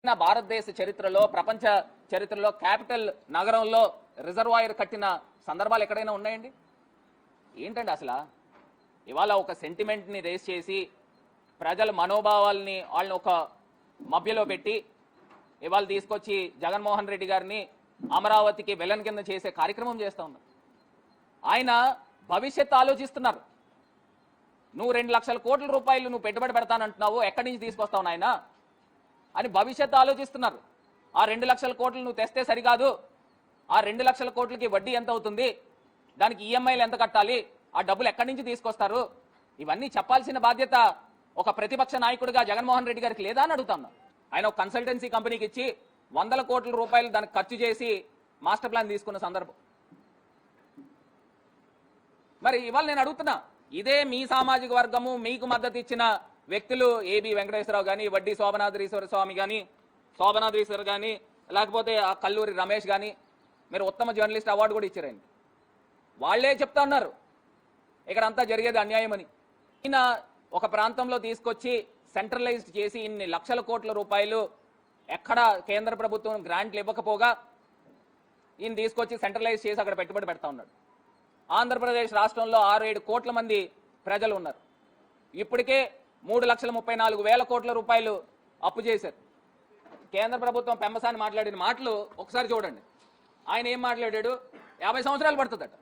భారతదేశ చరిత్రలో, ప్రపంచ చరిత్రలో క్యాపిటల్ నగరంలో రిజర్వాయర్ కట్టిన సందర్భాలు ఎక్కడైనా ఉన్నాయండి? ఏంటండి అసలు ఇవాళ ఒక సెంటిమెంట్ని రేస్ చేసి ప్రజల మనోభావాల్ని వాళ్ళని ఒక మభ్యలో పెట్టి ఇవాళ తీసుకొచ్చి జగన్మోహన్ రెడ్డి గారిని అమరావతికి విలన్ కింద చేసే కార్యక్రమం చేస్తూ ఉన్నారు. ఆయన భవిష్యత్తు ఆలోచిస్తున్నారు. నువ్వు 2 లక్షల కోట్ల రూపాయలు నువ్వు పెట్టుబడి పెడతానంటున్నావు, ఎక్కడి నుంచి తీసుకొస్తావు నాయన అని భవిష్యత్తు ఆలోచిస్తున్నారు. ఆ 2 లక్షల కోట్లు నువ్వు తెస్తే సరికాదు, ఆ 2 లక్షల కోట్లకి వడ్డీ ఎంత అవుతుంది, దానికి ఈఎంఐలు ఎంత కట్టాలి, ఆ డబ్బులు ఎక్కడి నుంచి తీసుకొస్తారు, ఇవన్నీ చెప్పాల్సిన బాధ్యత ఒక ప్రతిపక్ష నాయకుడిగా జగన్మోహన్ రెడ్డి గారికి లేదా అని అడుగుతాను. ఆయన ఒక కన్సల్టెన్సీ కంపెనీకి ఇచ్చి 100 కోట్ల రూపాయలు దానికి ఖర్చు చేసి మాస్టర్ ప్లాన్ తీసుకున్న సందర్భం. మరి ఇవాళ నేను అడుగుతున్నా, ఇదే మీ సామాజిక వర్గము మీకు మద్దతు ఇచ్చిన వ్యక్తులు ఏబి వెంకటేశ్వరరావు కానీ, వడ్డీ శోభనాద్రీశ్వర స్వామి కానీ, శోభనాద్రీశ్వర్ కానీ, లేకపోతే ఆ కల్లూరి రమేష్ కానీ, మీరు ఉత్తమ జర్నలిస్ట్ అవార్డు కూడా ఇచ్చారండి. వాళ్లే చెప్తా ఉన్నారు ఇక్కడ అంతా జరిగేది అన్యాయం అని. ఈయన ఒక ప్రాంతంలో తీసుకొచ్చి సెంట్రలైజ్డ్ చేసి ఇన్ని లక్షల కోట్ల రూపాయలు ఎక్కడ కేంద్ర ప్రభుత్వం గ్రాంట్లు ఇవ్వకపోగా ఈయన తీసుకొచ్చి సెంట్రలైజ్ చేసి అక్కడ పెట్టుబడి పెడతా ఉన్నాడు. ఆంధ్రప్రదేశ్ రాష్ట్రంలో 6-7 కోట్ల మంది ప్రజలు ఉన్నారు. ఇప్పటికే 3,34,000 కోట్ల రూపాయలు అప్పు చేశారు. కేంద్ర ప్రభుత్వం పెంబసాని మాట్లాడిన మాటలు ఒకసారి చూడండి. ఆయన ఏం మాట్లాడాడు? 50 సంవత్సరాలు పడుతుందట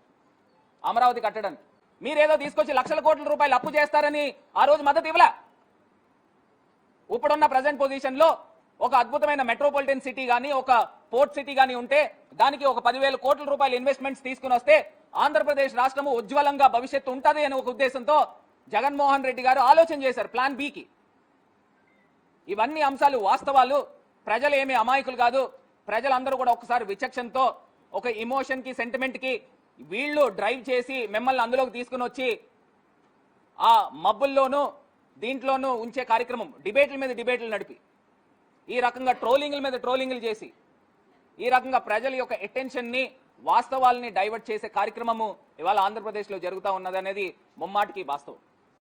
అమరావతి కట్టడానికి. మీరేదో తీసుకొచ్చి లక్షల కోట్ల రూపాయలు అప్పు చేస్తారని ఆ రోజు మద్దతు ఇవ్వలే. ఇప్పుడున్న ప్రజెంట్ పొజిషన్లో ఒక అద్భుతమైన మెట్రోపాలిటన్ సిటీ కానీ, ఒక పోర్ట్ సిటీ కానీ ఉంటే దానికి ఒక 10,000 కోట్ల రూపాయల ఇన్వెస్ట్మెంట్స్ తీసుకుని వస్తే ఆంధ్రప్రదేశ్ రాష్ట్రము ఉజ్వలంగా భవిష్యత్తు ఉంటుంది అనే ఒక ఉద్దేశంతో జగన్మోహన్ రెడ్డి గారు ఆలోచన చేశారు ప్లాన్ బికి. ఇవన్నీ అంశాలు వాస్తవాలు. ప్రజలు ఏమీ అమాయకులు కాదు. ప్రజలందరూ కూడా ఒకసారి విచక్షణతో ఒక ఇమోషన్ కి, సెంటిమెంట్ కి వీళ్ళు డ్రైవ్ చేసి మిమ్మల్ని అందులోకి తీసుకుని వచ్చి ఆ మబ్బుల్లోనూ దీంట్లోనూ ఉంచే కార్యక్రమం, డిబేట్ల మీద డిబేట్లు నడిపి ఈ రకంగా ట్రోలింగ్ల మీద ట్రోలింగ్లు చేసి ఈ రకంగా ప్రజల యొక్క అటెన్షన్ని, వాస్తవాల్ని డైవర్ట్ చేసే కార్యక్రమము ఇవాళ ఆంధ్రప్రదేశ్లో జరుగుతూ ఉన్నదనేది ముమ్మాటికి వాస్తవం.